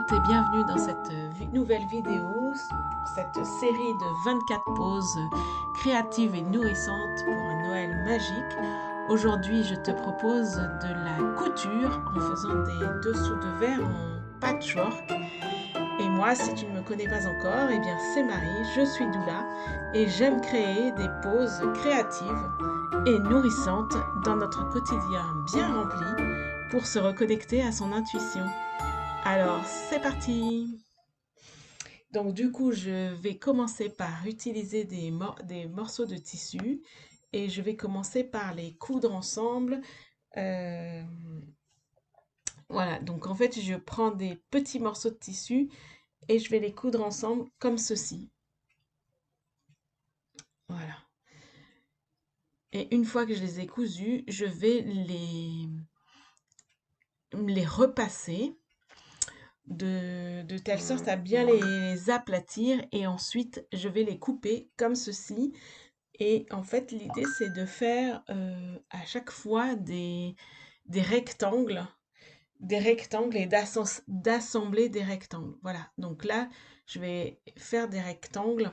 toutes et bienvenue dans cette nouvelle vidéo, cette série de 24 pauses créatives et nourrissantes pour un Noël magique. Aujourd'hui, je te propose de la couture en faisant des dessous de verre en patchwork. Et moi, si tu ne me connais pas encore, eh bien c'est Marie, je suis doula et j'aime créer des pauses créatives et nourrissantes dans notre quotidien bien rempli pour se reconnecter à son intuition. Alors, c'est parti! Donc, du coup, je vais commencer par utiliser des morceaux de tissu et je vais commencer par les coudre ensemble. Euh, voilà, donc en fait, je prends des petits morceaux de tissu et je vais les coudre ensemble comme ceci. Voilà. Et une fois que je les ai cousus, je vais les repasser de telle sorte à bien les aplatir et ensuite je vais les couper comme ceci. Et en fait, l'idée, c'est de faire à chaque fois des rectangles, et d'assembler des rectangles. Voilà, donc là, je vais faire des rectangles.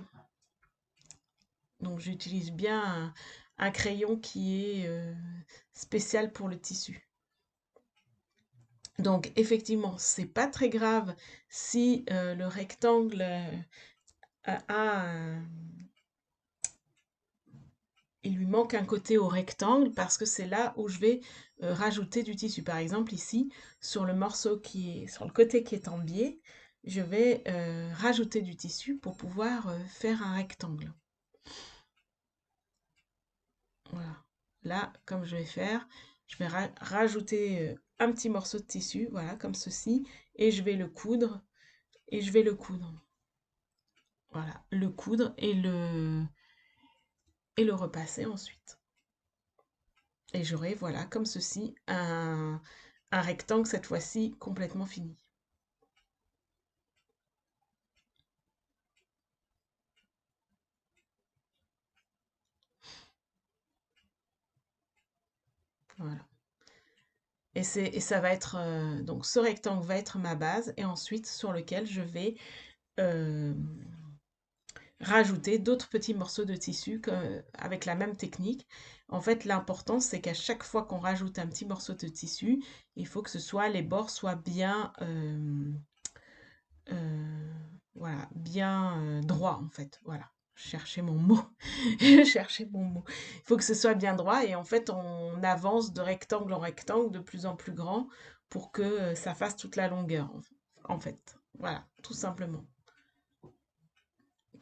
Donc j'utilise bien un crayon qui est spécial pour le tissu. Donc effectivement, c'est pas très grave si le rectangle il lui manque un côté au rectangle parce que c'est là où je vais rajouter du tissu. Par exemple, ici, sur le morceau qui est sur le côté qui est en biais, je vais rajouter du tissu pour pouvoir faire un rectangle. Voilà. Là, comme je vais faire, je vais rajouter un petit morceau de tissu, voilà, comme ceci, et je vais le coudre, et je vais le coudre. Voilà, le coudre et le repasser ensuite. Et j'aurai, voilà, comme ceci, un rectangle cette fois-ci complètement fini. Voilà. Et ça va être, donc ce rectangle va être ma base et ensuite sur lequel je vais euh, rajouter d'autres petits morceaux de tissu avec la même technique. En fait, l'important, c'est qu'à chaque fois qu'on rajoute un petit morceau de tissu, il faut que les bords soient bien, euh, voilà, bien droits en fait. Voilà, je cherchais mon mot. Je cherchais mon mot. Il faut que ce soit bien droit et en fait, on avance de rectangle en rectangle de plus en plus grand pour que ça fasse toute la longueur en fait. Voilà, tout simplement.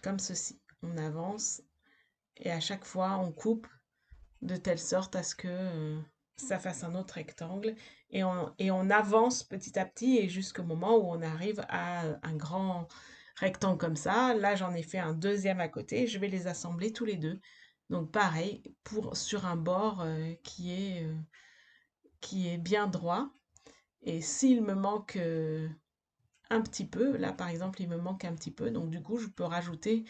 Comme ceci. On avance et à chaque fois, on coupe de telle sorte à ce que ça fasse un autre rectangle et on avance petit à petit et jusqu'au moment où on arrive à un grand rectangle comme ça. Là, j'en ai fait un deuxième à côté. Je vais les assembler tous les deux. Donc pareil, sur un bord qui est bien droit. Et s'il me manque un petit peu, là par exemple, il me manque un petit peu, donc du coup, je peux rajouter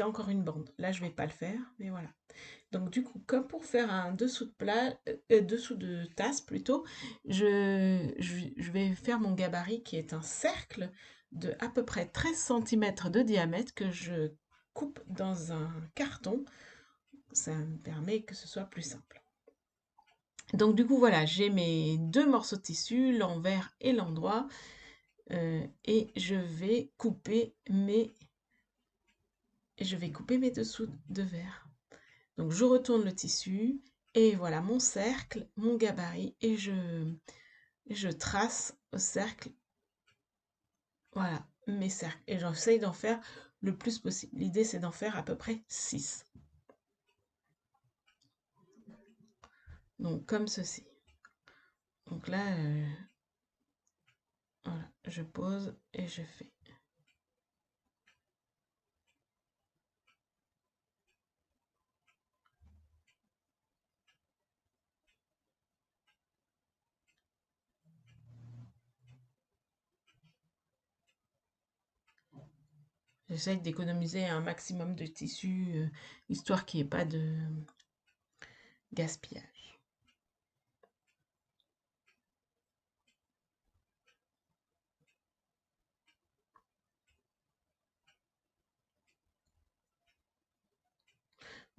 encore une bande. Là, je vais pas le faire, mais voilà. Donc du coup, comme pour faire un dessous de dessous de tasse plutôt, je vais faire mon gabarit qui est un cercle de à peu près 13 centimètres de diamètre que je coupe dans un carton. Ça me permet que ce soit plus simple. Donc du coup, voilà, j'ai mes deux morceaux de tissu, l'envers et l'endroit, et je vais couper mes dessous de verre. Donc je retourne le tissu et voilà mon cercle, mon gabarit et je trace au cercle, voilà mes cercles et j'essaye d'en faire le plus possible. L'idée c'est d'en faire à peu près 6. Donc comme ceci. Donc là, voilà, je pose et je fais. J'essaye d'économiser un maximum de tissu, histoire qu'il n'y ait pas de gaspillage.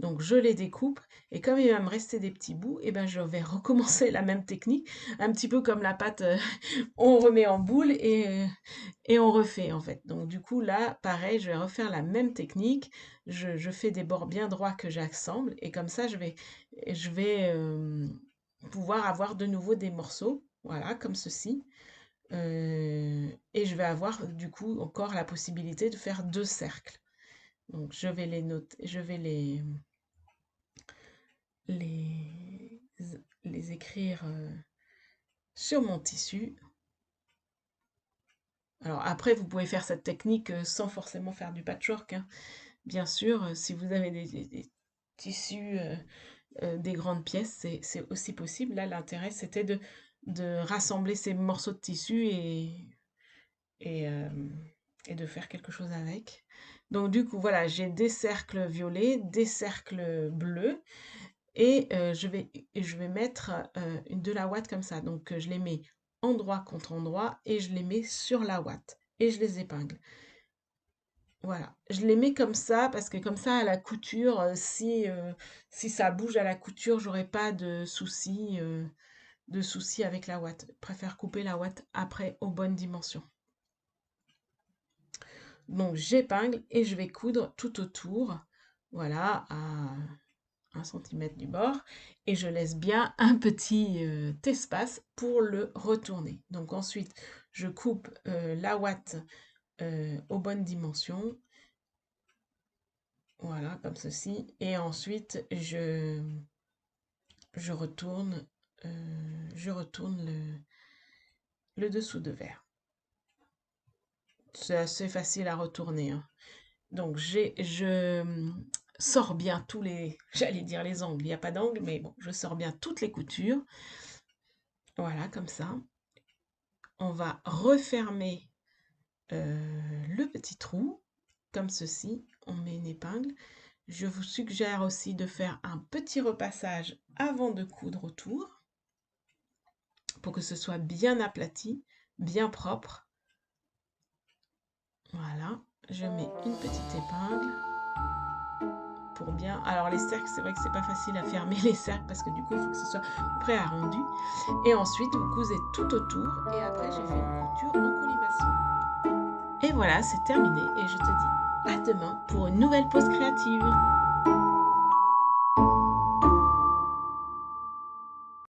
Donc je les découpe et comme il va me rester des petits bouts, et ben je vais recommencer la même technique, un petit peu comme la pâte, on remet en boule et on refait en fait. Donc du coup là, pareil, je vais refaire la même technique. Je fais des bords bien droits que j'assemble et comme ça je vais pouvoir avoir de nouveau des morceaux, voilà, comme ceci. Et je vais avoir du coup encore la possibilité de faire 2 cercles. Donc je vais les noter, je vais les, les écrire sur mon tissu. Alors après, vous pouvez faire cette technique sans forcément faire du patchwork, hein. Bien sûr, si vous avez des tissus, des grandes pièces, c'est aussi possible. Là, l'intérêt, c'était de rassembler ces morceaux de tissu et, euh, et de faire quelque chose avec. Donc du coup, voilà, j'ai des cercles violets, des cercles bleus. Et je vais mettre de la ouate comme ça. Donc je les mets endroit contre endroit et je les mets sur la ouate. Et je les épingle. Voilà. Je les mets comme ça parce que comme ça, à la couture, si ça bouge à la couture, j'aurai pas de soucis avec la ouate. Je préfère couper la ouate après aux bonnes dimensions. Donc j'épingle et je vais coudre tout autour. Voilà, à 1 cm du bord et je laisse bien un petit espace pour le retourner. Donc ensuite, je coupe la ouate aux bonnes dimensions. Voilà, comme ceci. Et ensuite, je retourne, le dessous de verre. C'est assez facile à retourner, hein. Donc je sors bien tous les, j'allais dire les angles, il n'y a pas d'angle, mais bon, je sors bien toutes les coutures. Voilà, comme ça. On va refermer le petit trou, comme ceci. On met une épingle. Je vous suggère aussi de faire un petit repassage avant de coudre autour, pour que ce soit bien aplati, bien propre. Voilà, je mets une petite épingle pour bien... Alors les cercles, c'est vrai que c'est pas facile à fermer les cercles parce que du coup, il faut que ce soit prêt à rendu. Et ensuite, vous cousez tout autour. Et après, j'ai fait une couture en colimaçon. Et voilà, c'est terminé. Et je te dis à demain pour une nouvelle pause créative.